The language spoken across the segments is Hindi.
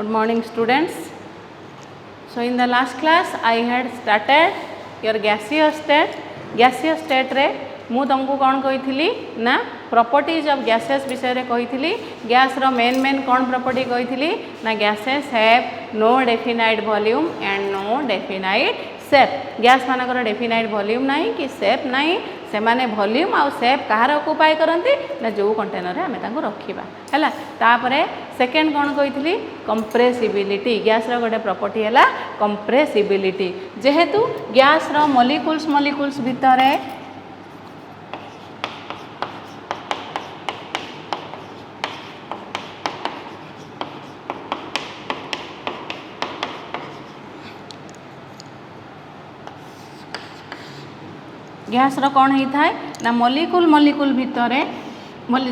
Good morning students. So in the last class I had started your gaseous state. Gaseous state रे मु तुमको कौन कही ना प्रॉपर्टीज ऑफ गैसेस विषय रे कही गैस रो मेन कौन प्रॉपर्टी कही ना gases have no definite volume and no definite shape. Gas मानकर डेफिनाइट वॉल्यूम नहीं कि सेप नहीं से माने वॉल्यूम आउ सेप कहार ऑक्युपाई करती ना जो कंटेनर आम रखा है. तापरे सेकेंड कौन कही कंप्रेसिबिलिटी. गैस रो गोटे प्रॉपर्टी है कंप्रेसिबिलिटी. जेहेतु गैस रो मॉलिक्यूल्स भितर गैस रो कौन होता है ना मॉलिक्यूल भितर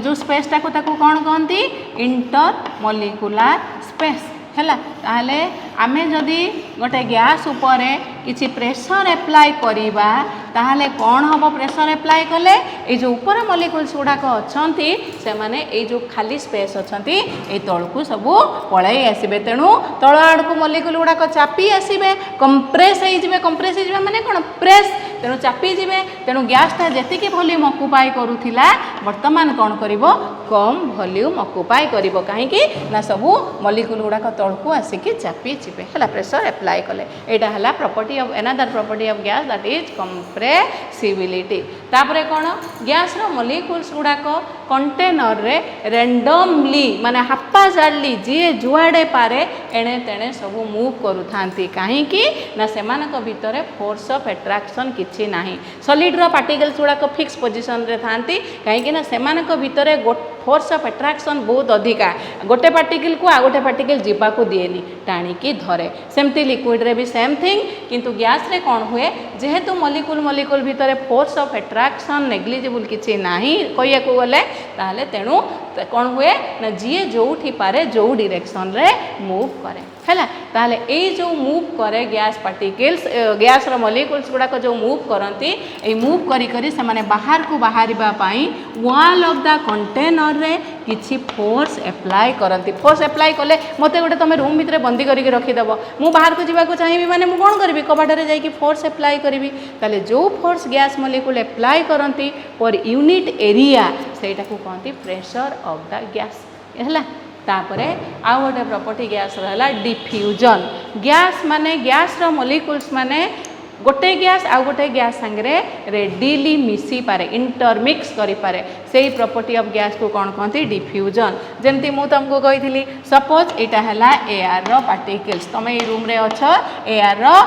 जो स्पेसटा को ताको कौन कहती इंटर मॉलिक्यूलर स्पेस है. ताहले आमे जदि गोटे गैस उपर किसी प्रेशर एप्लाई करिबा ताहले कौन हम प्रेशर एप्लाई कले ये जो ऊपर मॉलिक्यूल्स गुड़ाक अच्छा से माने ये जो खाली स्पेस अच्छा ये तलू सब पलि आसबे. तेणु तल आड़ को मॉलिक्यूल गुड़ाक चापी आसबे कंप्रेस हो माने कौन प्रेस. तेणु चापी जीवे. तेणु गैसटा जी वॉल्यूम ऑक्युपाई करूला वर्तमान कौन कर कम वॉल्यूम ऑक्युपाई कर कहीं ना सबू मॉलिक्यूल गुड़ाक तलू आसिक चापी जीवे है प्रेशर एप्लाई कले. यहाँ है property of another property of gas that is compressibility. तापरे कौन गैस रो मॉलिक्यूल्स गुड़ाक कंटेनर रे रैंडमली माने हापाजार्डली जी जुआड़े पारे एणे तेणे सब मूव करूथांती कहीं ना सेमानक भितर फोर्स ऑफ एट्रैक्शन किछि नाही. सॉलिड रो पार्टिकल्स गुड़ाक फिक्स पोजीशन रे थांती कहीं ना सेमानक भितर फोर्स ऑफ एट्रैक्शन बहुत अधिका. गोटे पार्टिकल को आ गोटे पार्टिकल जीवाकू दिएनी टाणिकी धरे. सेमती लिक्विड रे भी सेम थिंग किंतु गैस रे कौन हुए जेहेतु मॉलिक्यूल भितर फोर्स ऑफ एट्रैक्शन नेग्लिजिबल किछि नाही कहिया को गले ताहले तेणु कौन हुए ना जी जो पारे जो डायरेक्शन रे मूव करे है. ताहले ए जो मूव करे गैस पार्टिकल्स गैस रो मॉलिक्यूल्स गुड़ाक जो मूव करती ए मूव करी करी से माने बाहर को बाहरिबा पाई वॉल ऑफ द कंटेनर रे किछि फोर्स एप्लाई करती. फोर्स एप्लाई कले मते गोटे तुम रूम भितर बंदी करके रखीदेव मु बाहर को जावाक चाहिए माने मु कौन करी कबाटे जाइए फोर्स एप्लाई करी. ताले जो फोर्स गैस मॉलिक्यूल एप्लाई करती पर यूनिट एरिया सेटा को कहती प्रेशर ऑफ द गैस है. तापरे आउ गोटे प्रॉपर्टी गैस रहा डिफ्यूजन. गैस माने गैस रो मॉलिक्यूल्स माने गोटे गैस आउ गोटे गैस सांगे रेडिली मिसी पारे इंटरमिक्स करि पारे से प्रॉपर्टी ऑफ गैस को कौन कहती डिफ्यूजन. जमती मु तुमको कही सपोज यहाँ है एयर रो पार्टिकल्स तुम ये रूम रे अच्छ एयर रो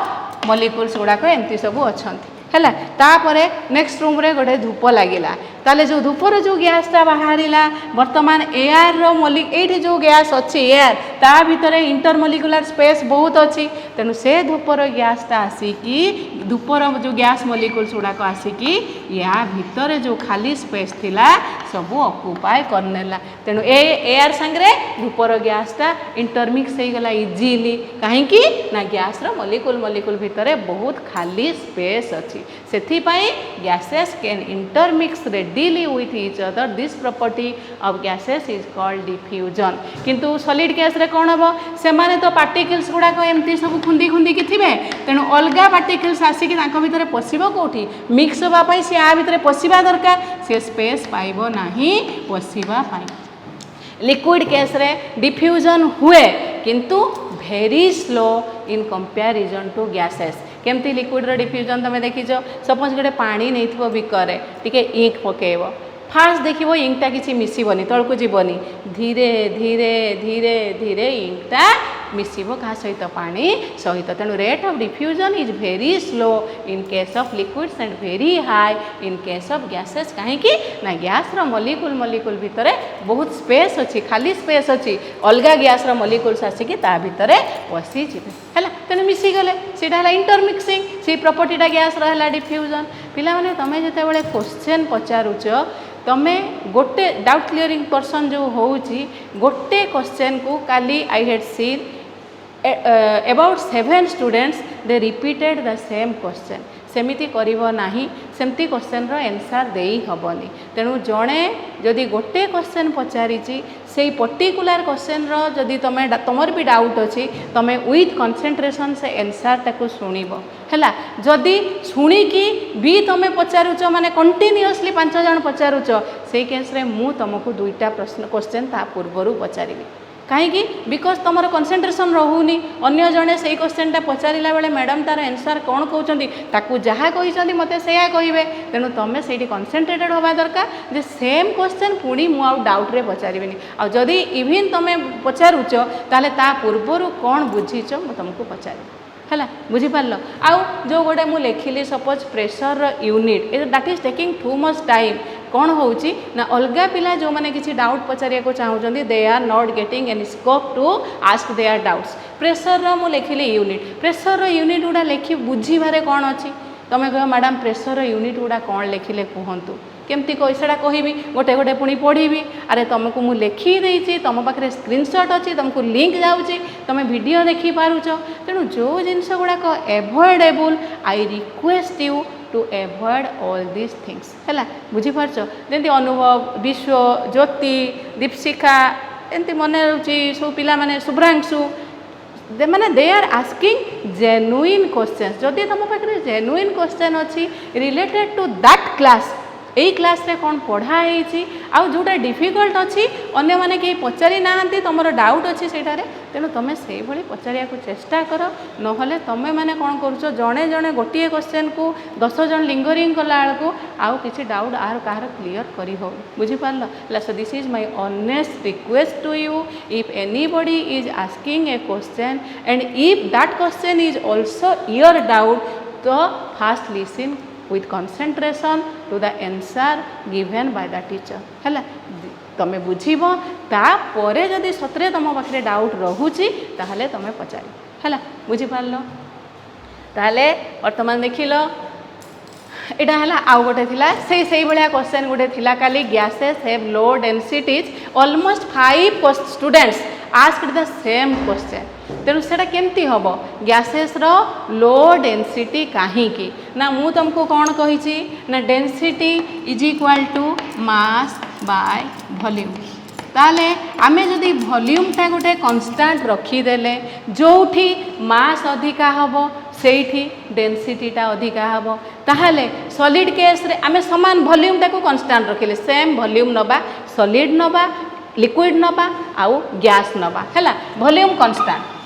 मॉलिक्यूल्स गुड़ाक एमती सब अच्छा है. तापरे नेक्स्ट रूम रे गोटे धूप लगिला ताले जो धूपर जो गैसटा बाहरिला वर्तमान एयर रो ये जो गैस अच्छी एयर ता भितर इंटरमॉलिक्यूलर स्पेस बहुत अच्छी. तेणु से धूपर गैसटा आसिकी धूपर जो गैस मॉलिक्यूल्स गुड़ाक आसिकी या भितर जो खाली स्पेस थिला सब ऑक्युपाई करनेला. तेणु एयर सांगे धूपर गैसटा इंटरमिक्स हो गला इजीली कहीं ना गैस रो मॉलिक्यूल भितर बहुत खाली स्पेस अच्छी. सेथिपाई gases can intermix readily with each other. This property of gases is called diffusion. किंतु सॉलिड गैस रे कौन हम से माने तो पार्टिकल्स गुड़ाक एमती सब खुंदी कि थिबे. तेणु अलग पार्टिकल्स आसिक भितर पशिबो कोठी मिक्स होगापाई सी आ भितर पशिबा दरकार से स्पेस पाइबो नाही पशिबा पाई. लिक्विड गैस रे डिफ्यूजन हुए किंतु very slow in comparison to gases. केमती लिक्विड रो डिफ्यूजन तुम देखीच सपोज गोटे पानी नहीं बिकर टिके इंक पकेब फास्ट देखो इंकटा किसी मिसबनी तलू जीवनी धीरे धीरे धीरे धीरे इंकटा मिसब क्या सहित पानी सहित. तेणु rate of diffusion is very slow in case of liquids and very high in case of gases. कहीं ना गैस रो मॉलिक्यूल भितर बहुत स्पेस अच्छी खाली स्पेस अच्छी अलग गैस रो मॉलिक्यूल्स आसिक ता भितर पशि है. तेणु मिसीगले सीटा इंटरमिक्सिंग से प्रॉपर्टीटा गैस रहा डिफ्यूजन. पिला माने तमे जेतेबेले क्वेश्चन पचारुच तमे गोटे डाउट क्लियरिंग पर्सन जो होउची गोटे क्वेश्चन को काली I had seen about 7 students they repeated the same question. सेमिति करिवो नाही सेमती क्वेश्चन रो आंसर देई हबनी. तेणु जणे जदि गोटे क्वेश्चन पचारिची से पर्टिकुलर क्वेश्चन जदि तुमर भी डाउट अच्छी तुम विथ कंसंट्रेशन से आंसर ताको शुणव है जदि शुणिकी भी तुम पचारुच माने कंटिन्यूअसली 5 जन पचारुच से केस रे मु तुमको 2टा प्रश्न क्वेश्चन ता पूर्वर पचारि कहीं बिकज तुम कंसंट्रेशन रोनी अन्य जड़े से क्वेश्चनटा पचारा बेले मैडम तार आंसर कौन कहते जहाँ कहते मत से कहे तेणु तुम्हें से कंसंट्रेटेड हवा दरकार जे सेम क्वेश्चन पुणी मुझे डाउट्रे पचारि आदि इवन तुम पचारुच ताले ता पूर्वर कौन बुझीच मुझे तुमको पचारि है बुझीपार आउ जो गोटे मुझे लिखिली suppose pressure unit that is taking too much time कौन होची ना अलग पिला जो मैंने किसी डाउट पचारिया को चाहते they are not getting any scope to ask their doubts pressure मु लिखिली यूनिट प्रेशर यूनिट गुड़ा लिखी बुझीबारे कौन अच्छी तुम कह मैडम प्रेशर यूनिट गुड़ा कौन लिखिले कहतु केमती कैसा कहबी गोटे गोटे पुणी पढ़ी अरे तुमको मुझे लिखी तुम पाखे स्क्रीनशॉट अच्छी तुमको लिंक जाऊँगी तुम वीडियो देखी पारुच तेणु जो जिनस गुड़ाक avoidable I request you to avoid all this things है बुझीपार जमी अनुभव विश्व ज्योति दीपशिखा एमती मन रोचे सब पिला माने शुभ्रांशु माने they are asking genuine question जदि तुम पाखे जेन्युइन क्वेश्चन अच्छी रिलेटेड टू दैट क्लास यही क्लास रे कौन पढ़ाई आउ जोटा डिफिकल्ट अच्छी अन्य माने कहीं पचारि ना तुम डाउट अच्छी सेठारे तेणु तुम से भाई पचारिया को चेष्टा कर नहले तुम मैंने कौन कर जड़े जड़े गोटे क्वेश्चन को 10 जन लिंगरिंग कला बेलू आउ किसी डाउट आर कहार क्लीयर करी हो बुझीपार so this is my honest request to you if anybody is asking a question and if that question is also your doubt तो first listen with concentration to the answer given by the teacher है तुम बुझब तापर जदि सतरे तुम पाखे डाउट रोचे ताहले तुम पचारि है बुझीपार ताहले वर्तमान देख लो यहाँ है आउ गोटे से भाया क्वेश्चन गोटे थी खाली gases have low densities almost 5 students asked the same question तेणु से केमती हम गैसेस लो डेंसिटी कहीं ना मु तुमको कौन कही ना density is equal to mass by volume ताले आमे जदि वॉल्यूमटा गोटे कन्स्टांट रखीदेले जोठी मास अधिका हम सेठी डेंसिटीटा अधिका हम ताहले सॉलिड केस रे आमे समान वॉल्यूमटा को कन्स्टांट रखिले सेम वॉल्यूम नबा सॉलिड नबा लिक्विड नबा आउ गैस नबा है वॉल्यूम कन्स्टांट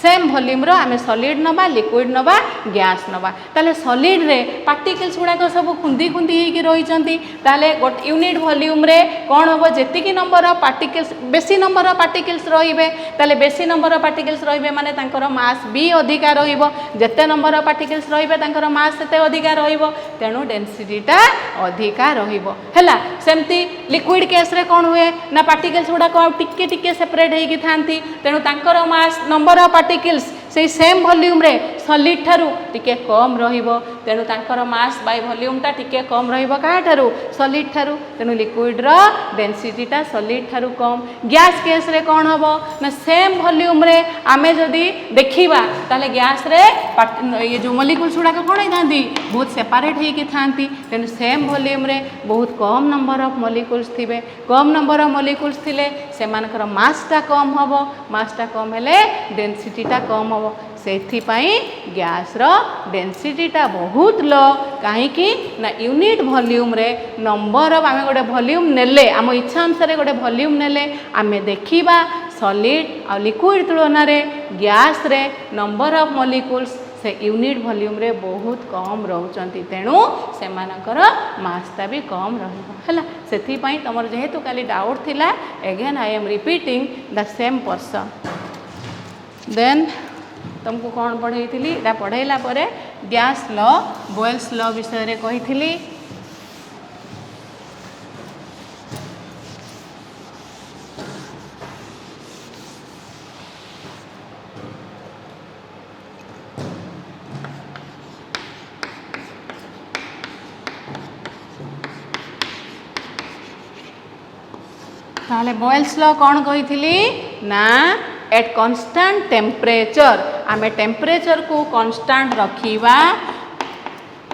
सेम वॉल्यूम रो आमे सॉलिड नबा लिक्विड नबा गैस नबा ताले सॉलिड रे पार्टिकल्स गुड़ाक सब खुंदी खुंदी होगी रही ताले गोटे यूनिट वॉल्यूम रे कौन हम जी नंबर ऑफ पार्टिकल्स बेसी नंबर ऑफ पार्टिकल्स रे ताले बेसी नंबर ऑफ पार्टिकल्स रे माने तांकर मास भी अधिका रहिबो जेते नंबर ऑफ पार्टिकल्स रे तांकर मास सेते अधिका रहिबो तेणु डेंसिटीटा अधिका रहिबो हैला सेमती लिक्विड केस रे कौन हुए ना पार्टिकल्स गुड़ाक टिके टिके सेपरेट होगी थांती तेणु तांकर मास नंबर ऑफ पार्टिकल्स से सेम वॉल्यूम रे सॉलिड ठारू टिके कम रहिबो तेणु तांकर मास बाय वॉल्यूमटा टिके कम रहिबो का ठारू सॉलिड ठारू तेणु लिक्विड रो डेंसिटीटा सॉलिड ठारू कम गैस केस रे कौन हबो ना सेम वॉल्यूम रे आमे जदी देखिबा ताले गैस रे ये जो मॉलिक्यूल्स गुडा कोन होइथांती बहुत सेपरेट हेकि थांती तेणु सेम वॉल्यूम रे बहुत कम नंबर ऑफ मॉलिक्यूल्स थिबे कम नंबर ऑफ मॉलिक्यूल्स थिले सेमानकर मासटा कम हबो मासटा कम हेले डेंसिटीटा कम हबो सेथिपाई गैस रो डेंसिटीटा बहुत लो कहीं ना यूनिट वॉल्यूम रे नंबर ऑफ आमे गोटे वॉल्यूम नेले आम इच्छा अनुसार गोटे वॉल्यूम नेले आमे देखिबा सॉलिड आ लिक्विड तुलना रे गैस रे नंबर ऑफ मॉलिक्यूल्स से यूनिट वॉल्यूम रे बहुत कम रहउचंती तेणु सेमानकर मासटा भी कम रहिबो हला सेथिपाई तमर जेहेतु काली डाउट थिला again I am repeating the same person then तुमको कौन पढ़ाई थी पढ़ाइला गैस लॉ बॉयल्स लॉ विषय कही थी ताले बॉयल्स लॉ कौन कही थी ना एट कांस्टेंट टेम्परेचर आमे टेम्परेचर को कांस्टेंट रखिबा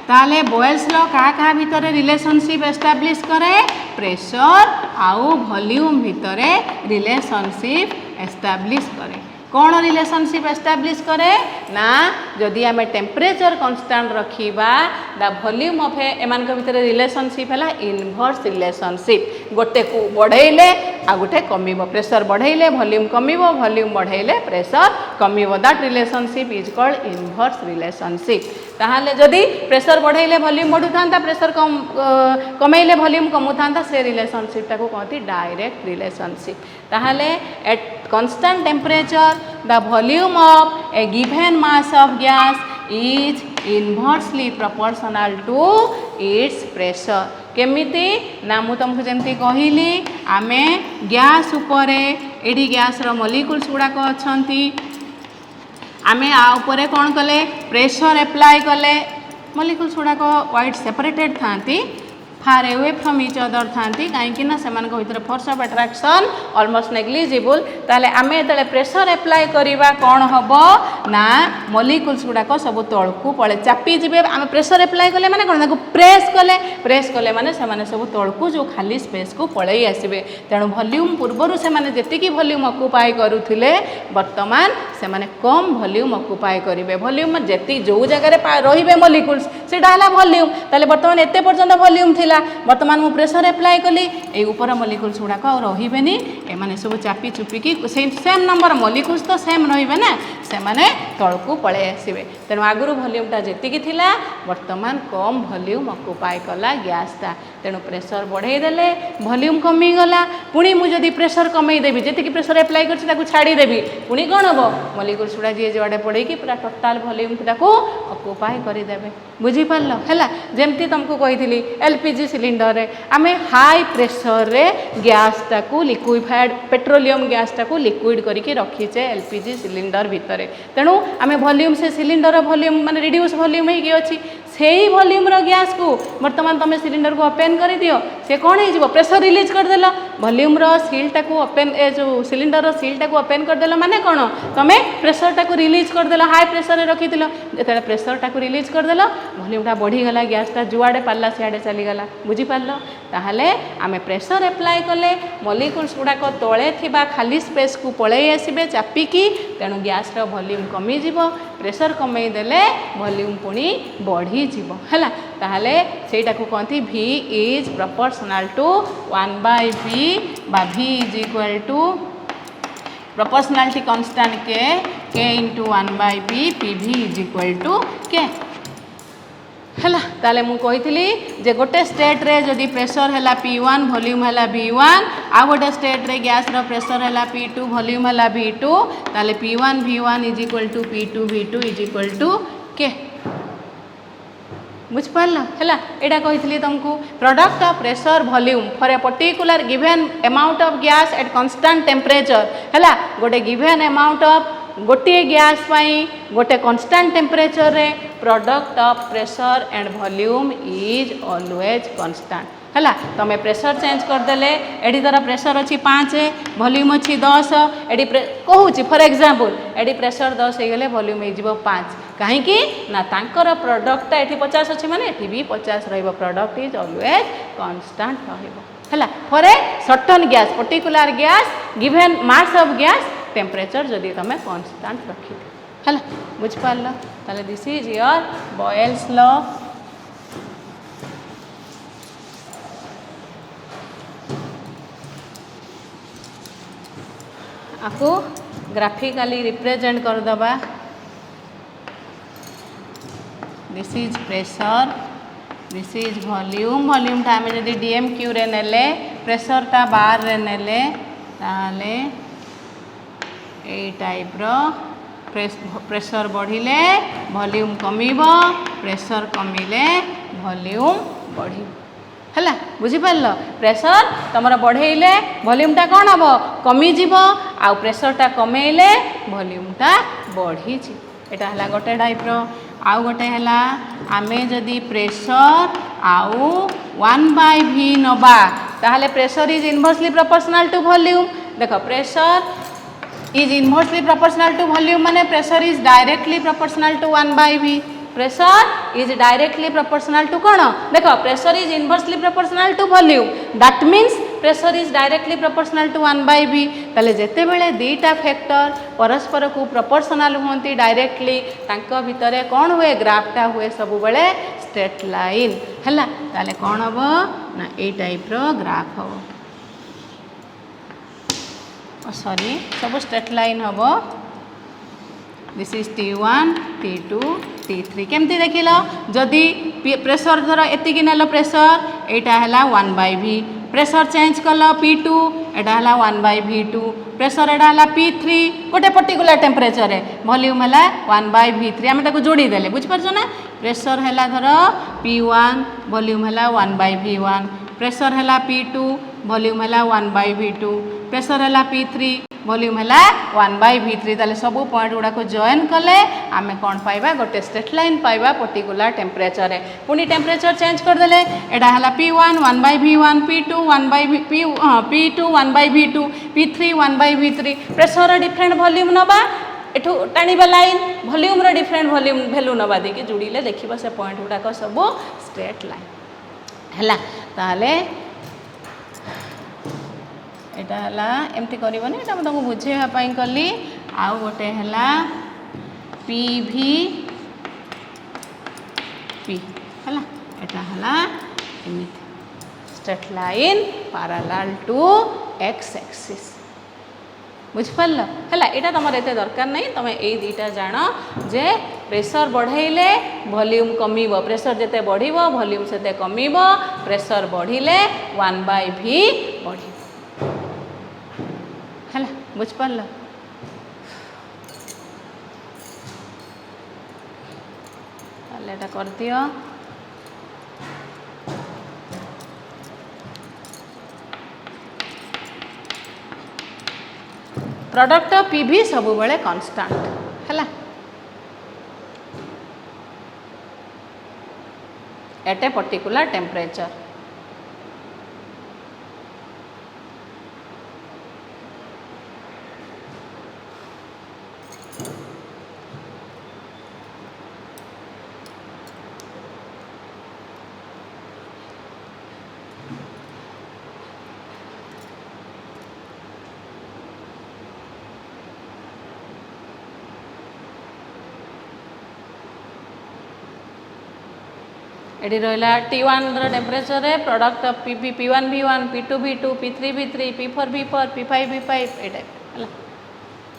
ताले बॉयल्स लॉ क्या भितर रिलेशनशिप एस्टाब्लिश करे प्रेशर आउ वॉल्यूम भितर रिलेशनशिप एस्टाब्लिश करे। कौन रिलेशनशिप एस्टाब्लिश करे ना जदि आम टेम्परेचर कन्स्टांट रखा द वॉल्यूम ऑफ एमान भितर रिलेशनशिप है इनवर्स रिलेशनशिप गोटे को बढ़ेले आ गोटे कमिबो प्रेशर बढ़ेले वॉल्यूम कमिबो वॉल्यूम बढ़ेले प्रेशर कमिबो that relationship is called inverse relationship. ताहले जदि प्रेशर बढ़ेले वॉल्यूम बढ़ु था प्रेशर कम कमेले वॉल्यूम कमु था से रिलेशनशिप टाको कहती डायरेक्ट रिलेशनशिप। ताहले eight constant temperature the volume of a given mass of gas is inversely proportional to its pressure। केमिति ना मु तुमको जमती कहली आमे गैस उपरे एडी गैस रो मॉलिक्यूल्स गुड़ाक अच्छी आमे आ उपरे कौन कले प्रेशर एप्लाई कले मॉलिक्यूल्स गुड़ाक वाइड सेपरेटेड थांती far away from each other थांती कहीं से भीतर force of attraction almost negligible. ताले आमे जेते प्रेशर एप्लाई करवा कौन हम ना मॉलिक्यूल्स गुड़ाक सब तलकू पड़े चापी जी आम प्रेशर एप्लाई कले माने कौन प्रेस कले माने सब तलकू जो खाली स्पेस को पलि आसबे। तेणु वॉल्यूम पूर्वर से जी वॉल्यूम ऑक्युपाई करुले बर्तमान से कम वॉल्यूम ऑक्युपाई करेंगे। वॉल्यूम जी जो जगह रे मॉलिक्यूल्स सेटा है वॉल्यूम ताले बर्तमान एते पर्यंत वॉल्यूम थिला बर्तमान मु प्रेशर एप्लाई कली ए ऊपर मॉलिक्यूल्स गुड़ाक रही एमाने सब चापी चुपिकी सेम नंबर मॉलिक्यूल्स तो सेम रही ना से तलकू पलि आसबे। तेणु आगुरी वॉल्यूमटा जी थिला बर्तमान कम वॉल्यूम ऑक्युपाई कला गैसटा। तेणु प्रेशर बढ़ईदेले वॉल्यूम कमीगला पुणी मुझे प्रेशर कमईदेवी जी प्रेशर एप्लाई कर छाड़देवी पुणी कौन हम मॉलिक्यूल्स गुड़ा जी जुआड़े पड़े पूरा टोटाल वॉल्यूम ऑक्युपाई करदेवे। बुझीपार है जमती तुमको कही एलपीजी सिलिंडर रे आमे हाई प्रेशर रे गैस टाकू लिक्विफाइड पेट्रोलियम गैस टाकू लिक्विड करके रखीचे एलपीजी सिलिंडर भितर। तेणु आमे वॉल्यूम से सिलिंडर वॉल्यूम माने रिड्यूस वॉल्यूम होगी अच्छी से वॉल्यूम रो गैस को बर्तमान तुम सिलिंडर को ओपन कर दियो से कौन हो प्रेशर रिलीज करदेल वॉल्यूम रो सील टाकू ओपन ए जो सिलिंडर रो सील टाकू ओपन करदेल माने कौन तुम प्रेशर टाकू रिलीज करदेल हाई प्रेशर रे रखी जो प्रेशर टाकू रिलीज करदेल वॉल्यूमटा बढ़ीगला गैसटा जुआड़े पार्ला सियाड़े चलीगला। बुझीपार ताहले आमे प्रेशर एप्लाई कले मॉलिक्यूल्स गुड़ाक तले थिबा खाली स्पेस को पलि आसबे चापिकी। तेणु गैस रो वॉल्यूम कमी जीवो प्रेशर कमई देले वॉल्यूम पुणी बढ़ी जीवो हैला। ताहले सेटा को कहती V is proportional to 1/V बा V is equal to proportionality constant K into 1/V PV is equal to K हैला। ताले मु कही जे गोटे स्टेट रे जदि प्रेशर है P1 वॉल्यूम है V1 आ गोटे स्टेट रे गैस रो प्रेशर है P2 वॉल्यूम है V2 ताले P1 V1 is equal to P2 V2 is equal to K। बुझिपार है यहाँ कही तुमको product of pressure volume for a particular given amount of gas at constant temperature है गोटे गिवन अमाउंट ऑफ गोटे गैस गोटे कांस्टेंट टेम्परेचर रे product of pressure and volume is always constant है। तुम प्रेशर चेंज करदेले एडी तरह प्रेशर अच्छी 5 वॉल्यूम अच्छी 10 एडी कहूँ फॉर एग्जांपल एडी प्रेशर 10 हो गले वॉल्यूम हो 5 कहीं ना तांकर प्रोडक्ट ये 50 अच्छी माने ये भी 50 रहिबो प्रोडक्ट इज ऑलवेज कांस्टेंट रहिबो है for a certain gas particular gas given mass of gas temperature जदि तुम कांस्टेंट रखी है। बुझिपार ताले this is your Boyle's law. आपको ग्राफिकली रिप्रेजेंट करदबा this is pressure this is volume वॉल्यूमटा आम जब DMQ रे नेले प्रेशरटा बार रे नेले ताले ए टाइप रो प्रेशर बढ़िले वॉल्यूम कमिबो प्रेशर कमिले वॉल्यूम बढ़ी है। बुझीपार प्रेशर तुम बढ़ेले वॉल्यूमटा कौन हम कमिज आ प्रेशरटा कमेले वॉल्यूमटा बढ़ी यहाँ है गोटे टाइप आउ गोटे है आमे जदि प्रेशर आउ 1/V नबा ताहले pressure is inversely proportional to volume. देख pressure is inversely proportional to volume माने pressure is directly proportional to 1/V pressure is directly proportional to कौन देख pressure is inversely proportional to volume that means pressure is directly proportional to 1/v ताले जेते बेले दीटा फैक्टर परस्पर को प्रोपोर्शनल होती डायरेक्टली तांको भितरे कौन हुए ग्राफटा हुए सब बेले स्ट्रेट लाइन है ताले कौन हम ना ए टाइप रो ग्राफ हम सॉरी सब स्ट्रेट लाइन हम this is T1 T2 T3 केमती देख जदि प्रेशर धर एतिकी नेल प्रेशर एटा है 1/v प्रेशर चेंज कल P2 एटा है 1/v2 प्रेशर एटा है P3 गोटे पर्टिकुलर टेम्परेचर वॉल्यूम है 1/v3 आम जोड़ी देले बुझीपार ना प्रेशर है धर P1 वॉल्यूम है 1/v1 प्रेशर है P2 वॉल्यूम है 1/v2 प्रेशर है P3 वॉल्यूम है 1/v3 ताले सब पॉइंट गुड़ा को जॉइन कले आम कौन पाइबा गोटे स्ट्रेट लाइन पाइबा पर्टिकुलर टेम्परेचर पुणी टेम्परेचर चेंज करदेले एटा है P1 1/v1 P2 P2 1/v2 P3 1/v3 pressure different volume नबा एठू टाणीबा line volume different volume value नबा देखिए जोड़िले देखिबा से पॉइंट गुड़ाक सब स्ट्रेट लाइन है ताले एटा हला एमती करबनी एटा मैं तुमको बुझेवा पई कली आउ गोटे हला PV P हला एटा हला एमती straight line parallel to x axis बुझिपाल है यहाँ तुम एत दरकार नहीं तुम ये दुईटा जान जे प्रेशर बढ़ाइले वॉल्यूम कमिब प्रेशर जिते बढ़ वॉल्यूम से कमिब प्रेशर बढ़िले 1/v बढ़ है बुझिपार एटा कर दियो प्रोडक्ट PV सब बेले कांस्टेंट है एट ए पर्टिकुलर टेम्परेचर एटी रहा T1 temperature product PV P1 V1 P2 V2 P3 V3 P4 V4 P5 V5 ये टाइप है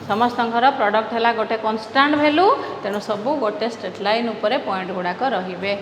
समस्त प्रोडक्ट है गोटे कन्स्टांट भैल्यू तेणु सब गोटे स्ट्रेट लाइन उपरे पॉइंट गुड़ाक रे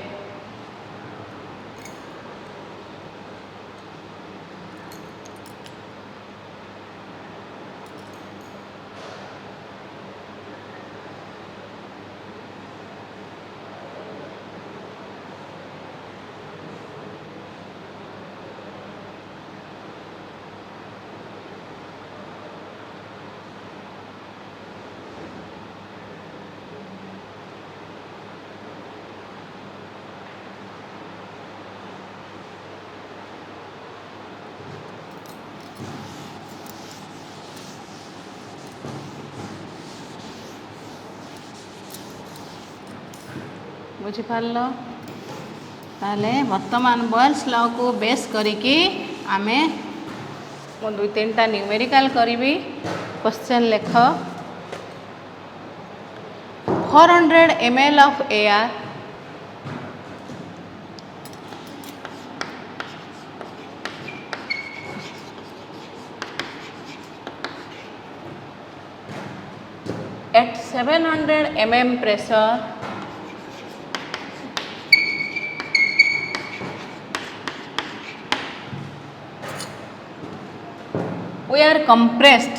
बुझीपार ताले वर्तमान बॉयल्स लॉ को बेस करिकी आमे मो 2-3टा न्यूमेरिकल करी क्वेश्चन लेख 400 ml of air at 700 mm pressure we are compressed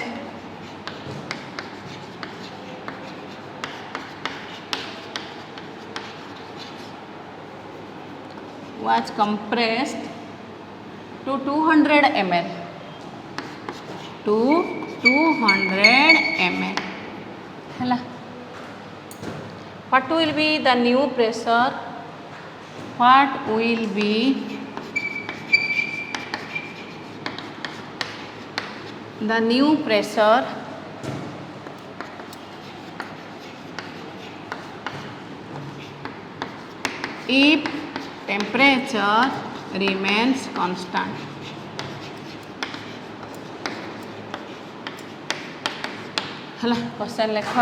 was compressed to 200 ml to 200 ml hela what will be the new pressure what will be the new pressure if temperature remains constant. हला क्वेश्चन लिख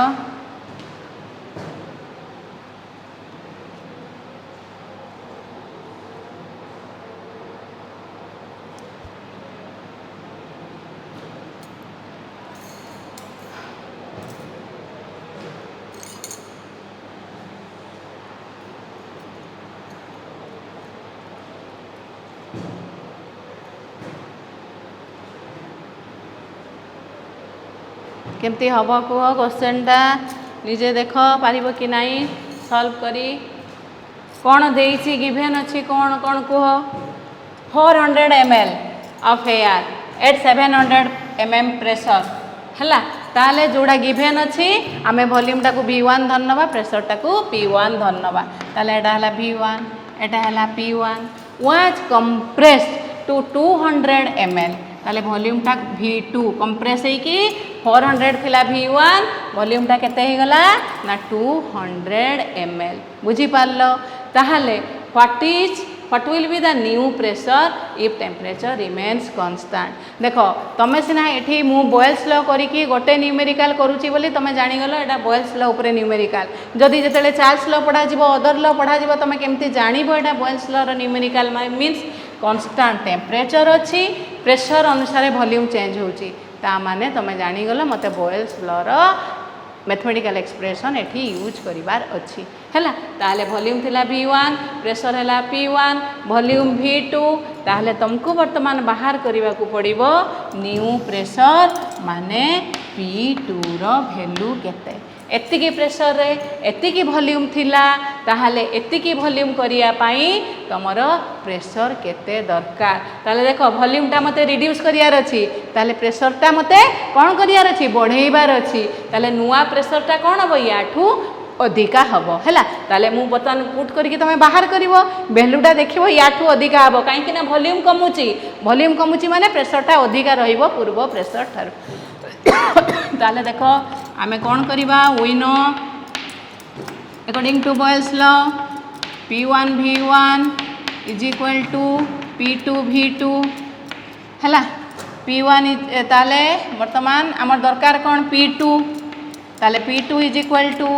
केमती हम कह क्वेश्चनटा निजे देख पार कि नहीं सॉल्व करी कौन देइछि गिवन अच्छी कौन कौन कह 400 ml of air at 700 mm pressure है ताले जोड़ा गिवन अच्छी आम वॉल्यूम टाक V1 धरनवा प्रेशर टाक P1 धरनवा ताले एटा हला V1 एटा हला P1 was compressed to 200 ml ताले वॉल्यूम टा V2 कंप्रेस होइकी 400 थिला V1 वॉल्यूम टा केते ही गला ना 200 ml बुझी पारलो ताहाले what will be the new pressure if temperature remains constant देखो तमे सिना एठी मु बॉयल्स लॉ करिकी गोटे न्यूमेरिकल करूची बोली तमे जानि गलो एटा बॉयल्स लॉ ऊपर न्यूमेरिकल जदि जेतेले चार्ल्स लॉ पढ़ा जिवो अदर लॉ पढ़ा जिवो तमे केमती जानिबो एटा बॉयल्स लॉ रो न्यूमेरिकल मीन्स कांस्टेंट टेम्परेचर अच्छी प्रेशर अनुसार वॉल्यूम चेंज होची ता माने तमे जानि गलो मते बॉयल्स लॉ रो मैथमेटिकल एक्सप्रेशन एठी यूज करिवार अच्छी हैला ताले वॉल्यूम थिला V1 प्रेशर हैला P1 वॉल्यूम V2 ताले तुमको वर्तमान बाहर करने को पड़िबो न्यू प्रेशर माने P2 रो वैल्यू केते एतिकी प्रेशर रे एतिकी वॉल्यूम थिला ताहाले एतिकी वॉल्यूम करिया पाई तमरो प्रेशर केते दरकार ताले देखो वॉल्यूम टा मते रिड्यूस करियार अछि ताले प्रेशर टा मते कोन करियार अछि बढ़ेइबार अछि ताले नुवा प्रेशर टा कोन हबो याठू अधिका हबो हैला ताले मु बतन पुट करके तमे बाहर करिवो वैल्यूटा देखिवो याठू अधिका हबो काहे कि ना वॉल्यूम कमुची माने प्रेशरटा अधिका रहिबो पूर्व प्रेशर थार ताले देखो आमे कोन करिबा we know according to Boyle's law P1 V1 is equal to P2 V2 हैला P1 ताले वर्तमान आमर दरकार कोन P2 ताले P2 is equal to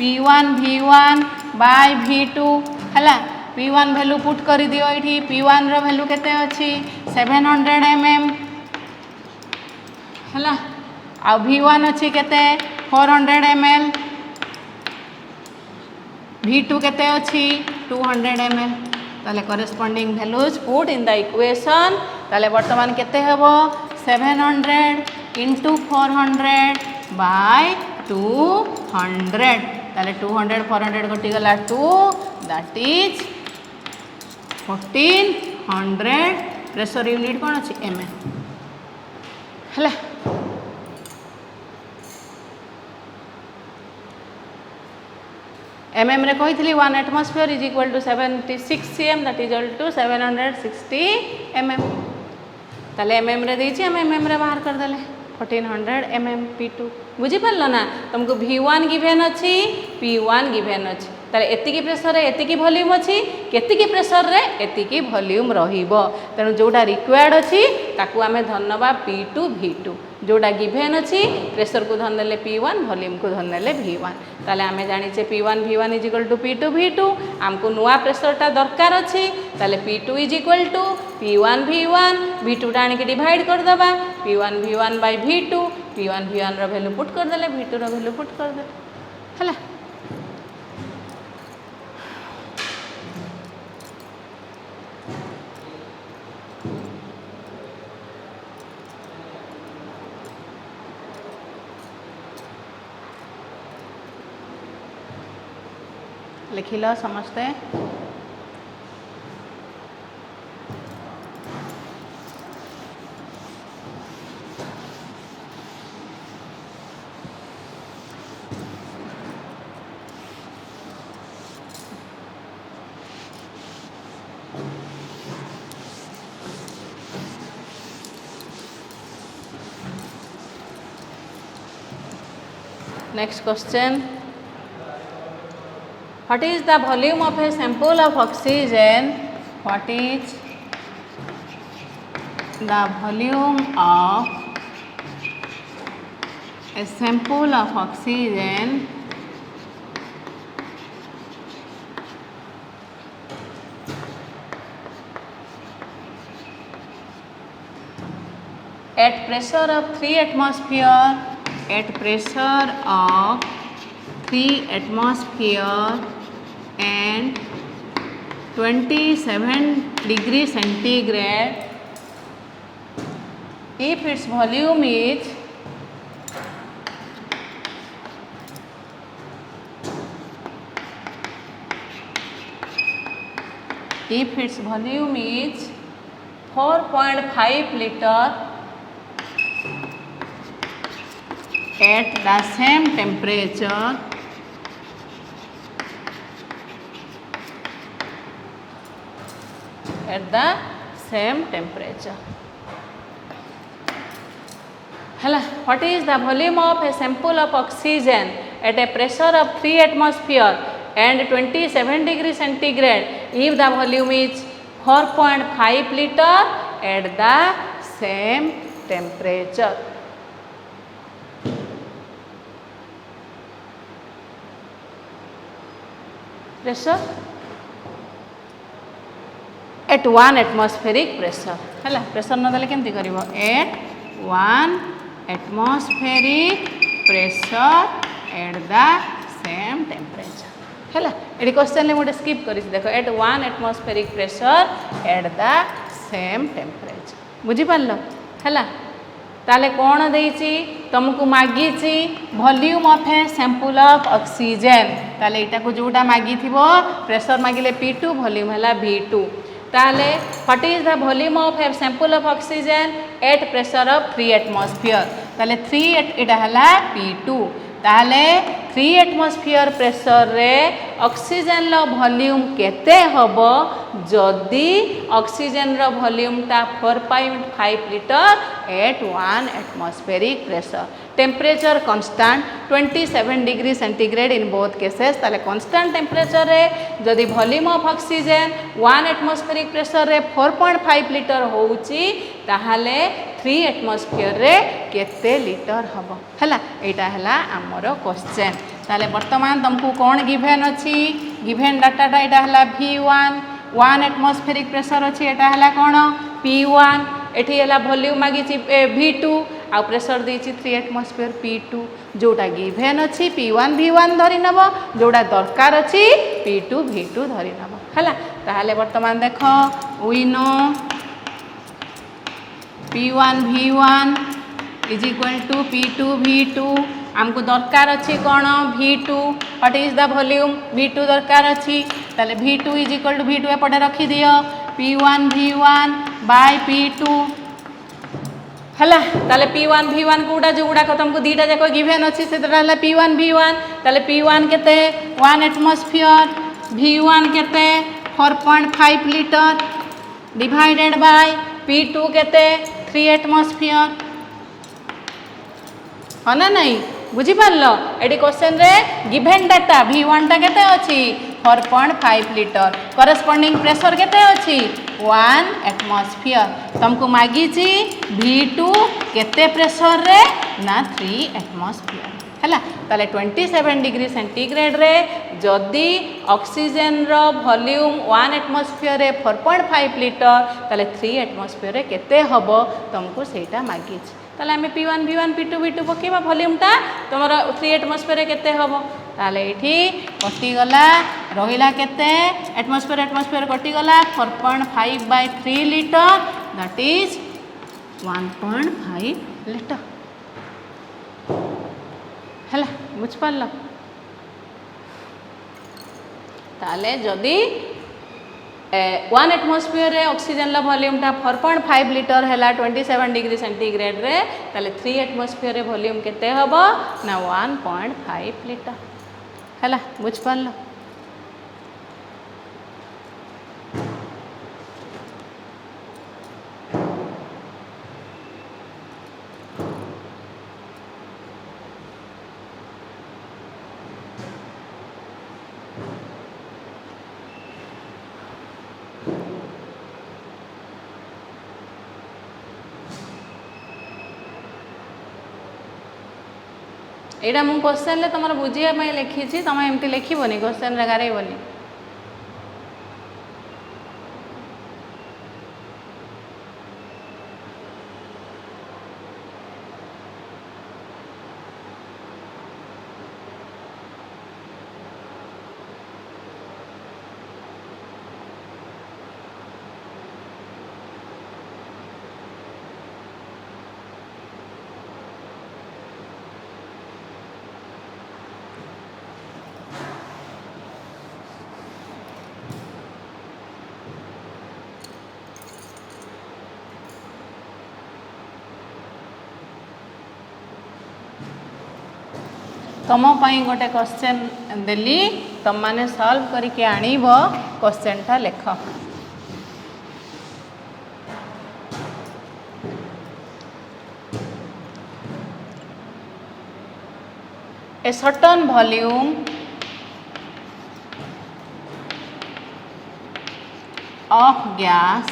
P1 V1 bye V2 हैला P1 वैल्यू पुट कर दियो एठी P1 रो वैल्यू केते अछि 700 mm हैला आ V1 अछि केते 400 ml V2 केते अछि 200 ml ताले corresponding values put in the equation ताले वर्तमान केते हेबो 700 into 400 by 200 ताले 200 400 कटि गला 2 दैट इज 1400 प्रेशर यूनिट कोन अछि mm हला mm रे कहितली 1 atmosphere is equal to 76 cm that is equal to 760 mm ताले mm रे देछि हम mm रे बाहर कर देले 1400 mm P2 बुझी पारलो ना तुमको V1 गिवन अछि P1 गिवन अछि ताले एतिकी प्रेशर रे एतिकी वॉल्यूम अछि केतिकी प्रेशर रे एतिकी वॉल्यूम रहिबो तेनु जोडा रिक्वायर्ड अछि ताकू आमे धन्नबा P2 V2 जोडा गिवन अछि प्रेशर को धरनेले P1 वॉल्यूम को धरनेले V1 ताले आमे जानि छे P1 V1 is equal to P2 V2 हमको नुवा प्रेशर टा दरकार अछि ताले P2 is equal to P1 V1 V2 टाणी के डिवाइड कर दबा P1 V1 bye V2 P1 V1 रो वैल्यू पुट कर देले V2 रो वैल्यू पुट कर दे हला लिखिल समस्ते next question what is the volume of a sample of oxygen? What is the volume of a sample of oxygen at pressure of 3 atmosphere, at pressure of 3 atmosphere and 27 degree centigrade, if its volume is if its volume is 4.5 liter at the same temperature, at the same temperature. Hello, what is the volume of a sample of oxygen at a pressure of 3 atmosphere and 27 degree centigrade if the volume is 4.5 liter at the same temperature? Pressure at 1 atmospheric pressure. Hello, pressure न देले केमती करिवो at 1 atmospheric pressure at the same temperature. Hello, एडी क्वेश्चन ले मोटे स्किप करिस देखो at 1 atmospheric pressure at the same temperature. बुझी पारलो? हैला ताले कौन देइची तुमको मागिची volume of a sample of oxygen ताले एटा को जोटा मागी थिबो प्रेशर मागिले P2 वॉल्यूम हैला V2 ताले what is the volume of a sample of oxygen at pressure of 3 atmosphere ताले 3 एटा हैला P2 ताले 3 एटमॉस्फेयर प्रेशर रे ऑक्सीजन लो वॉल्यूम केते हबो जदि ऑक्सीजन रो वॉल्यूम ता 4.5 litre at 1 atmospheric pressure temperature constant 27 degree centigrade in both cases ताले कांस्टेंट टेम्परेचर रे जदि volume of oxygen 1 atmospheric pressure रे 4.5 लिटर होउची ताहाले 3 एटमॉस्फेयर रे केते लिटर हबो हला एटा हला हमरो क्वेश्चन ताले वर्तमान तुमको कौन गिवन अछि गिवन डाटाटा एटा हला V1 1 एटमॉस्फेरिक प्रेशर अछि एटा हला कोन P1 एठी हला वॉल्यूम मागी V2 आ प्रेशर देछि 3 एटमॉस्फेयर P2 जोटा गिवन अछि P1 V1 धरि नबो जोटा दरकार अछि P2 V2 धरि नबो हला ताहाले वर्तमान देखो we know P1 V1 is equal to P2 V2 आमको दरकार अच्छी कौन V2 what is the volume V2 दरकार अच्छी ताले V2 is equal to V2 एपटे रखी दियो P1 V1 बाय P2 हला ताले P1 V1 कोडा जो गुडा तुमको दीटा जाको गिवन अच्छी से हला P1 V1 ताले P1 केते 1 एटमॉस्फेयर V1 केते 4.5 लिटर डिवाइडेड बाय P2 केते 3 एटमॉस्फेयर हाँ ना नहीं बुझी पारल एडी क्वेश्चन रे गिवन डाटा V1 टा केते अछि 4.5 लिटर करस्पोंडिंग प्रेशर केते अछि 1 एटमॉस्फेयर तुमको मागी छी V2 केते प्रेशर रे ना 3 एटमॉस्फेयर हैला ताले 27 डिग्री सेंटीग्रेड रे जदि ऑक्सीजन रो वॉल्यूम 1 एटमॉस्फेयर रे 4.5 लिटर ताले 3 एटमॉस्फेयर रे केते हबो तुमको सेटा मागी छी ताले हमें P1 V1 P2 V2 पकेबा volume टा तमरो 3 एटमॉस्फेयर रे केते हबो ताले एठी कटि गला रहिला केते एटमॉस्फेयर कटि गला 4.5 by 3 litre that is 1.5 litre हला बुझ पारल ताले जदि 1 एटमॉस्फेयर रे ऑक्सीजन ला वॉल्यूम टा 4.5 लिटर हैला 27 डिग्री सेंटीग्रेड रे ताले 3 एटमॉस्फेयर रे वॉल्यूम केते हबो ना 1.5 लिटर हैला बुझ पारलो एटा मु क्वेश्चन तुम बुझाई लिखी तुम एमती लिखबनी क्वेश्चन गारेबनी तुम गोटे क्वेश्चन देली तुम मैंने सॉल्व करके आणिब क्वेश्चन टा लेख a certain volume of gas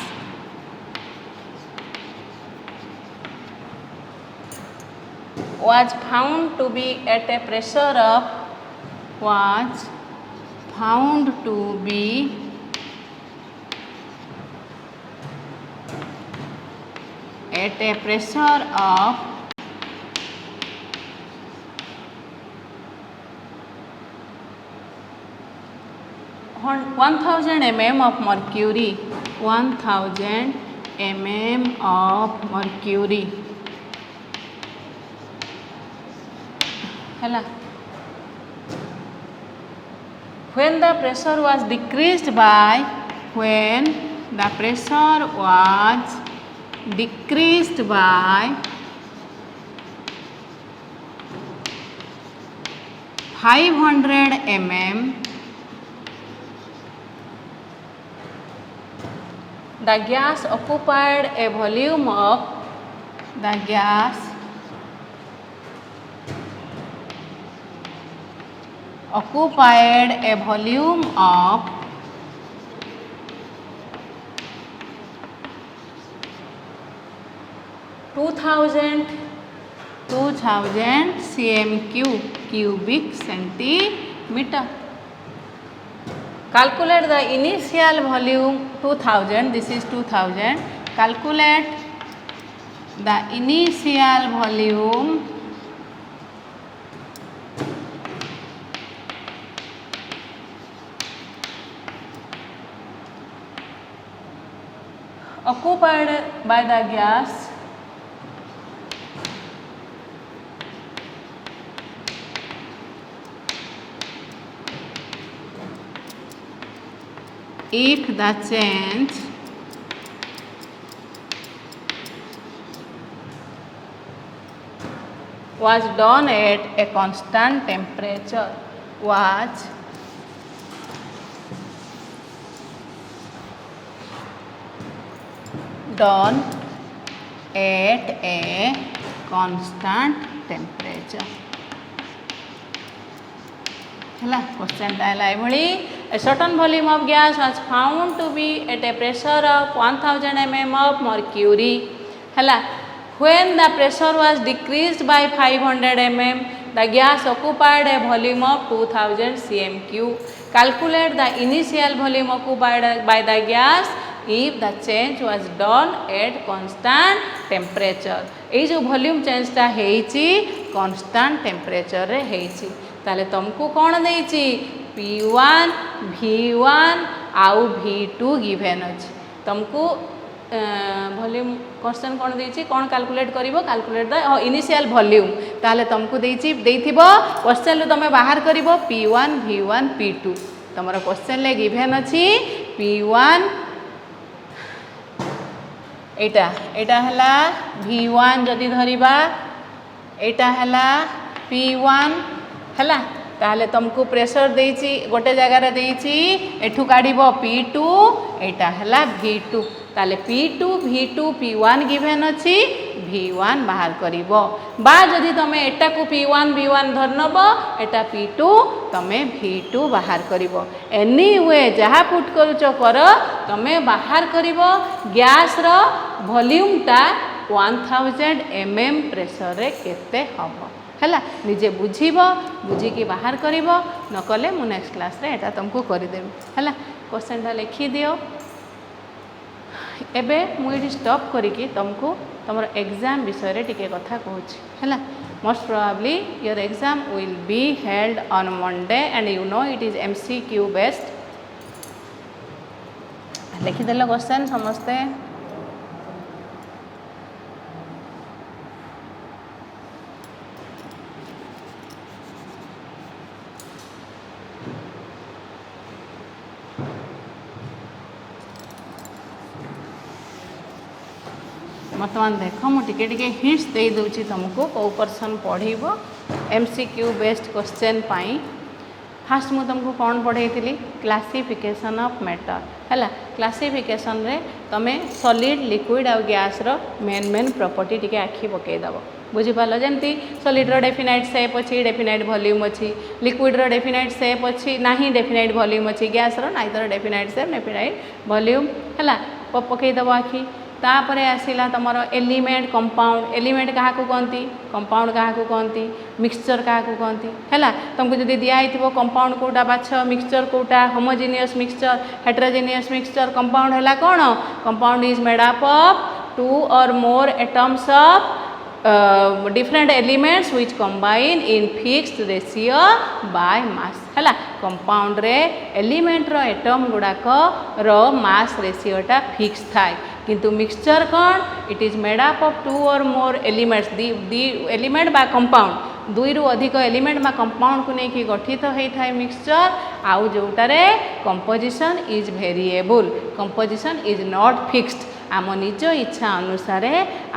was found to be at a pressure of at a pressure of 1000 mm of mercury 1000 mm of mercury hela when the pressure was decreased by 500 mm the gas occupied a volume of 2000 cm3 cubic centimeter. Calculate the initial volume 2000. This is 2000. Calculate the initial volume occupied by the gas if the change was done at a constant temperature hela question ta hela ebhali a certain volume of gas was found to be at a pressure of 1000 mm of mercury hela when the pressure was decreased by 500 mm the gas occupied a volume of 2000 cm3. Calculate the initial volume occupied by the gas if the change was done at constant temperature. ये जो वॉल्यूम चेंज टा हेची कांस्टेंट टेम्परेचर रे हेची ताले तुमको कौन देची P1 V1 आउ V2 गिवन अछि तुमको वॉल्यूम क्वेश्चन कौन देची कौन कैलकुलेट करिवो कैलकुलेट द इनिशियल वॉल्यूम ताले तुमको देची देथिबो क्वेश्चन लो तमे बाहर करिवो P1 V1 P2 तमरो क्वेश्चन ले गिवन अछि P1 एटा हला V1 जदि धरिबा एटा हला P1 हला ताहले तुमको प्रेशर देची गोटे जगह रे देची एठू काढिबो P2 एटा हला V2 ताले P2 V2 P1 गिवन अछि V1 बाहर करिवो बा जदि तमे एटा को P1 V1 धरनबो एटा P2 तमे V2 बाहर करिवो एनीवे जहा पुट करूचो कर तमे बाहर करिवो गैस रो वॉल्यूम टा 1000 mm प्रेशर रे केते हबो है निजे बुझीब बुझिकी बाहर कर न कले मु नेक्स्ट क्लास रे एटा तुमको करदेवी है क्वेश्चनटा लिखी दियो एबे मुझे स्टॉप करिकी तुमको तुम एग्जाम विषय रे टिके कथा कहूँ है most probably your exam will be held on Monday and you know it is MCQ based लिखिदेल क्वेश्चन समस्ते बर्तमान देख मुझे हिंट्स दे दूची तुमको कौ पर्सन पढ़ब MCQ बेस्ड क्वेश्चन पाई फास्ट मु तुमको कौन पढ़ाई क्लासिफिकेशन ऑफ मैटर है क्लासिफिकेशन रे तमे सॉलिड लिक्विड आ गैस रो मेन प्रॉपर्टी टिके आखि पकईदेव बुझीपाल जमी सॉलिड रो डेफिनाइट शेप अच्छी डेफिनाइट वॉल्यूम अच्छी लिक्विड रो डेफिनाइट शेप अच्छी ना डेफिनाइट वॉल्यूम अच्छी गैस रो neither definite shape definite volume है पकईदेव आखि तापर आसला तुम एलिमेंट कंपाउंड एलिमेंट क्या कहती कंपाउंड क्या कहती मिक्सचर क्या कहती है तुमको जब दिखाई कंपाउंड कोटा बाछ मिक्सचर कोटा homogeneous mixture heterogeneous mixture compound है कौन compound is made up of 2 or more atoms of different elements which combine in fixed ratio by mass है कंपाउंड रे एलिमेंट रो एटम गुड़ाक रो मास रेशियोटा फिक्स थाए किंतु मिक्सचर कौन it is made up of 2 or more elements the element बा कंपाउंड 2 रु अधिक एलिमेंट बा कंपाउंड को लेकिन गठित होता है मिक्सचर आउ जोटारे composition is variable composition is not fixed आम निज इच्छा अनुसार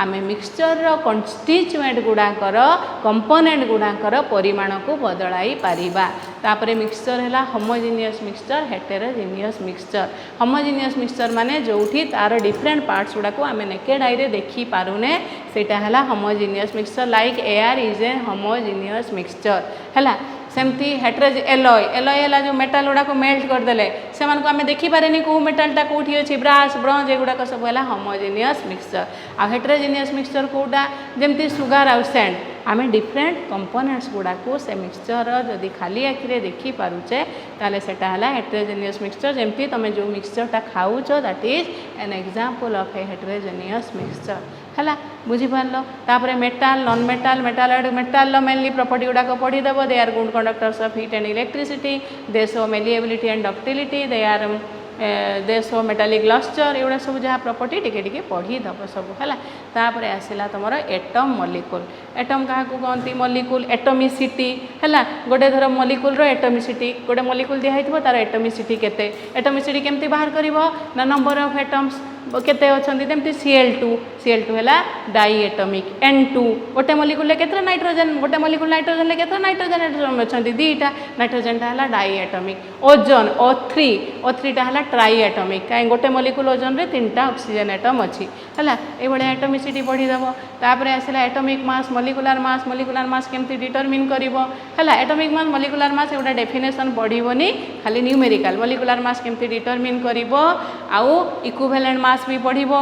आम मिक्सचर कन्स्टिट्यूएंट गुड़ाकर कंपोनेंट गुड़ाकर परिमाण को बदलाई पारिबा तापरे मिक्सचर है homogeneous mixture heterogeneous mixture homogeneous mixture माने जोठी तार डिफरेंट पार्ट्स गुड़ा को आम नेकेड आई देखी पारुने सेटा है homogeneous mixture like air is a homogeneous mixture है सेमती हेटेरोज एलॉय एलॉय है जो मेटाल गुड़ा को मेल्ट करदे से आम देखिपारे कौ मेटालटा कौटी अच्छी ब्रास ब्रंज एगुड़ाक सब है होमोजेनियस मिक्सचर आ हेटेरोजेनियस मिक्सचर कौटा जमती सुगार आउ सेंड आम डिफरेंट कंपोनेंट्स गुड़ा को से मिक्सचर जदि खाली आखिरे देखी पारुचे ताले सेटा है हेटेरोजेनियस मिक्सचर जमती तुम जो मिक्सचरटा खाऊच that is an example of a heterogeneous mixture है बुझीपार तापर metal non metal metal metal mainly property गुड़ाक पढ़ीदेव they are good conductors of heat and electricity they show malleability and ductility they are they show metallic lustre एगुड़ा सब जहाँ प्रॉपर्टी टिके पढ़ीदेव सब है तापर आसला तुम एटम मॉलिक्यूल एटम क्या कहती मॉलिक्यूल एटमिसिटी है गोटे धर मॉलिक्यूल रो एटमिसिटी गोटे मॉलिक्यूल दिखाई तार एटमिसिटी केते एटमिसिटी केमती बाहर करिवो ना नंबर ऑफ एटम्स केते अछंती तेमती Cl2 है डाई एटमिक N2 गोटे मॉलिक्यूल केते नाइट्रोजन गोटे मॉलिक्यूल नाइट्रोजन केते नाइट्रोजन एटम अछंती दीटा नाइट्रोजन है डाई एटमिक ओजोन O3 टा है ट्राई एटमिक कहीं गोटे मॉलिक्यूल ओजोन रे 3टा ऑक्सीजन एटम अच्छी है ये एटमिसिटी पढ़ीदेव तापर आसला एटमिक मास मॉलिक्यूलर मास केमती डिटरमिन करिवो है एटमिक मास मॉलिक्यूलर मास एगुड़ा डेफिनेशन पढ़ीबनी खाली न्यूमेरिकल मॉलिक्यूलर मास केमती डिटरमिन करिवो आउ इक्विवेलेंट मास भी पढ़ीबो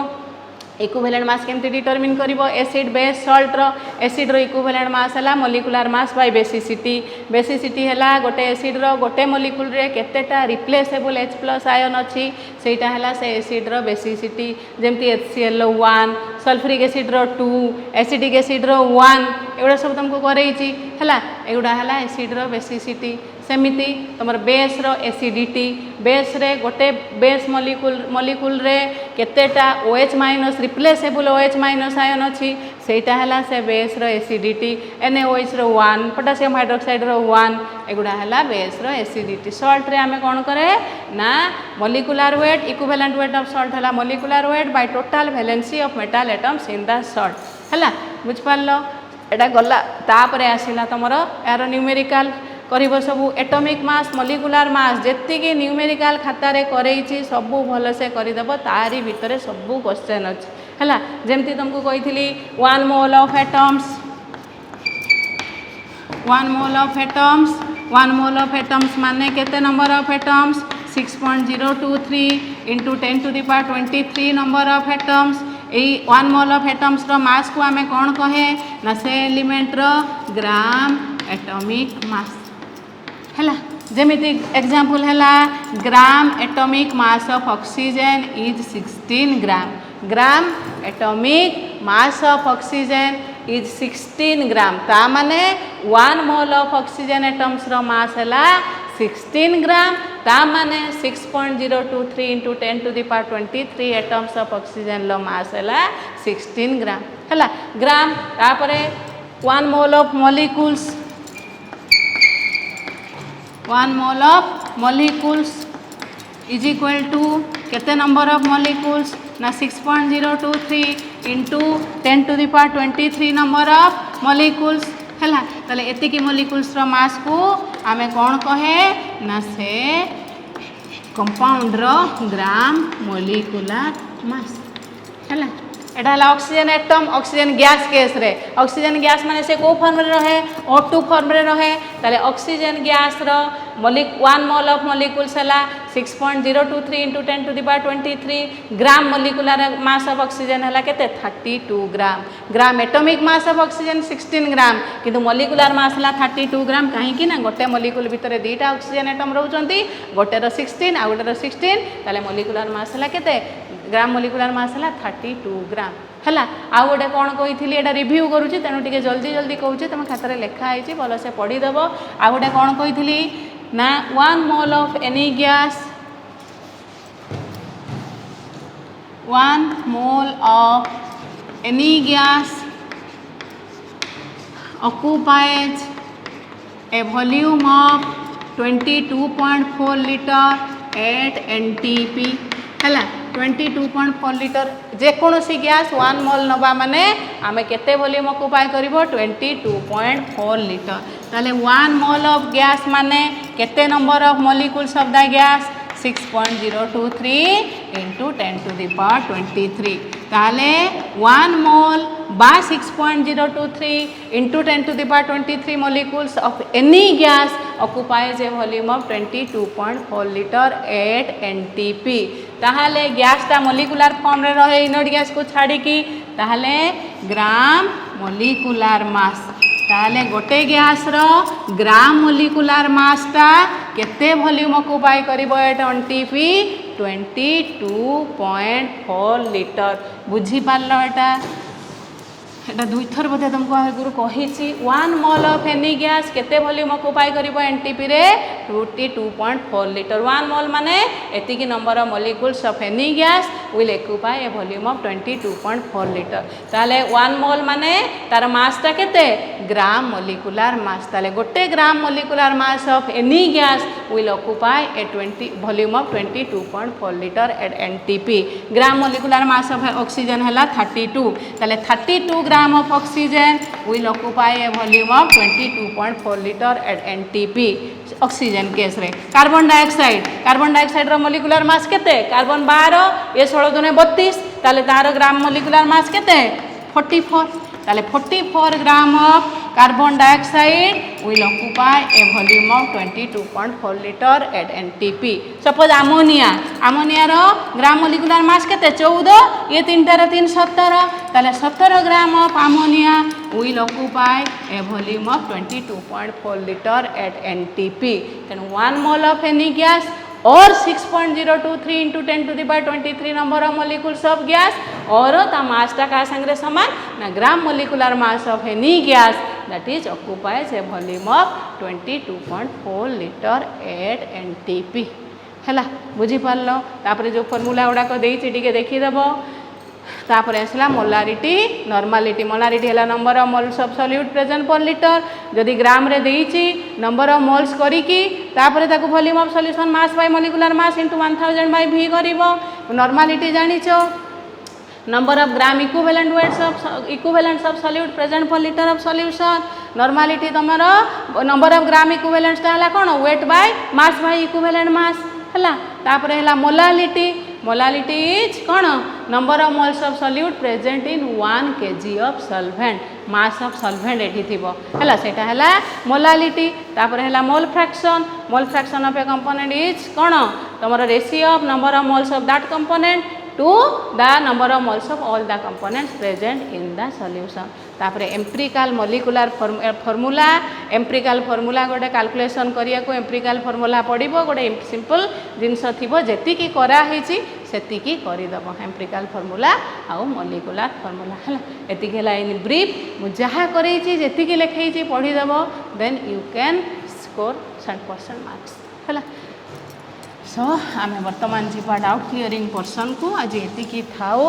इक्विवेलेंट मास केमती डिटरमिन करिवो एसिड बेस सॉल्ट रो एसिड रो इक्विवेलेंट मास है मॉलिक्यूलर मास बाय बेसिसिटी है गोटे एसिड रो गोटे मॉलिक्यूल रे केतेटा रिप्लेसेबल H+ आयन अच्छी सेटा है से एसिड रो बेसिसिटी जमती HCl 1 सल्फ्यूरिक एसिड रो 2 एसिडिक एसिड रो 1 एगुड़ा सब तुमको करैछि है एगुड़ा है एसिड रो बेसिसिटी सेमिति तुम बेस रो एसिडिटी बेस रे गोटे बेस मॉलिक्यूल रे केतेटा OH- रिप्लेसेबल OH- आयन अच्छी सेटा है से बेस रो एसिडिटी NaOH रो 1 पोटासियम हाइड्रोक्साइड रो 1 एगुड़ा है बेस रो एसिडिटी सॉल्ट रे आमे कौन करे ना molecular weight equivalent weight of salt है molecular weight by total valency of metal atoms in the salt है बुझिपार एटा गला तापर आसला तुम यार न्यूमेरिकल करिब सब एटमिक मास मॉलिक्यूलर मास जेतिकी न्यूमेरिकल खातार करैछि सबू भलसे करदेव तारी भितर सबू क्वेश्चन अच्छे है जमती तुमको कही 1 mole of atoms 1 mole of atoms माने केते number of atoms 6.023 × 10⁻23 number of atoms यही 1 मोल ऑफ एटम्स रो मास को आमे कौन कहे ना से एलिमेंट रो ग्राम एटॉमिक मास हैला जेमिति एग्जांपल हैला ग्राम atomic mass of oxygen is 16 gram atomic mass of oxygen is 16 ग्राम ता माने 1 मोल ऑफ ऑक्सीजन एटम्स रो मास हैला 16 ग्राम ता माने 6.023 into 10 to the power 23 atoms of oxygen लो मास हैला 16 ग्राम हैला ग्राम तापरे 1 mole of molecules 1 mole of molecules is equal to केते नंबर ऑफ मॉलिक्यूल्स ना 6.023 into 10 to the power 23 number of molecules हैला ताले एतिकी मॉलिक्यूल्स रो मास को आमे कौन कहे ना से कंपाउंड रो ग्राम मॉलिक्यूलर मास हैला एटा हला oxygen atom oxygen gas case रे ऑक्सीजन गैस माने से को फॉर्म रे रहे O2 फॉर्म रे रहे ताले ऑक्सीजन गैस रो 1 मोल ऑफ मॉलिक्यूल्स हला 6.023 into 10 to the power 23 gram molecular mass of oxygen हला केते 32 gram atomic mass of oxygen 16 gram किंतु मॉलिक्यूलर मास हला 32 ग्राम काहे कि ना गोटे मॉलिक्यूल भितरे दुईटा ऑक्सीजन एटम रहउचंती गोटे रो 16 आ गोटे रो 16 ताले मॉलिक्यूलर मास हला केते ग्राम मॉलिक्यूलर मास हला 32 ग्राम हैला आ गोटे कौन कही एटा रिव्यू करूची तेणु टिके जल्दी जल्दी कहूची तुम खातारे लेखा है भल से पढ़ी देव आ गोटे कौन कही ना 1 mole of any gas 1 mole of any gas occupies a volume of 22.4 liter at NTP हैला 22.4 लिटर जेकोसी गैस 1 मोल नबा माने आमे केते वॉल्यूम ऑक्युपाई करिवो 22.4 लिटर ताले 1 मोल ऑफ गैस माने केते number of molecules of the gas 6.023 into 10 to the power 23 ताले 1 मोल बा 6.023 into 10 to the power 23 molecules of any gas occupies a volume of 22.4 liter at NTP ताहले गैस ता मोलिकुलर फॉर्म रे रहे इनर्ट गैस को छाड़ी की ताहले ग्राम मोलिकुलर मास ताहले गोटे गैस रो ग्राम मोलिकुलर मास ता केते वॉल्यूम ऑक्युपाई करिवो एट एनटीपी 22.4 लिटर बुझी पारलो एटा एटा दुई थर बोधे तुमको आगुरु कही 1 मोल ऑफ एनी गैस केते वॉल्यूम ऑक्युपाई करिवो एनटीपी रे 22.4 लिटर 1 मोल माने एतिकी number of molecules of any gas will occupy a volume of 22.4 litre ताले 1 मोल माने तार मास ता केते ग्राम मॉलिक्यूलर मास ताले गोटे ग्राम molecular mass of any gas will occupy a volume of 22.4 litre at NTP gram molecular mass of oxygen हला 32 ताले 32 ग्राम of oxygen will occupy a volume of 22.4 liter at NTP oxygen case रे कार्बन डाइऑक्साइड रो मोलिकुलर मास केते कार्बन 12 ये 16 दुने 32 ताले तार ग्राम मोलिकुलर मास केते 44 ताले 44 gram of carbon dioxide will occupy a volume of 22.4 litre at NTP suppose ammonia रो ग्राम मोलिकुलर मास केते 14 ये 3 रे 3 17 ताले 17 gram of ammonia will occupy a volume of 22.4 litre at NTP तेणु 1 मोल ऑफ एनी गैस और 6.023 into 10 to the power 23 number of molecules of gas और ता मास टा का संगे समान ना ग्राम molecular mass of any gas that is occupies a volume of 22.4 liter at NTP हैला बुझी पारलो तापरे जो फार्मूला गुड़ाक देइछि टिके देखि देबो तापरे आसला मोलारिटी नॉर्मालिटी मोलारिटी है number of moles of solute present per litre जदि ग्राम रे देइछि नंबर ऑफ मोल्स करिकी तापरे ताकू volume of solution mass by molecular mass into 1000 by v करिवो नॉर्मालिटी जानिछो number of gram equivalents of solute present per litre of solution normality तमरो नंबर ऑफ ग्राम इक्विवेलेंट्स ता हला कोन weight by mass by equivalent mass हला तापरे हला मोलालिटी इज कोन number of moles of solute present in 1 kg of solvent mass of solvent एठी थिबो हला सेटा हला मोलालिटी तापरे हला mole fraction of a component is कोन तमरो ratio of number of moles of that component to the number of moles of all the components present in the solution तापर empirical molecular formula empirical formula गोटे कैलकुलेशन करिया को एम्पिरिकल फॉर्मूला पड़िबो गोटे सिंपल जिनस थिबो जेतिकी करा हिची सेतिकी करिदबो एम्पिरिकल फॉर्मूला आउ मॉलिक्यूलर फॉर्मूला हला एतिकी हला इन ब्रीफ मु जहा करैची जेतिकी लेखैची पढी दबो then you can score 100% marks हला सो आमे वर्तमान जीवा डाउट क्लियरिंग पर्सन को आज एतिकी थाओ।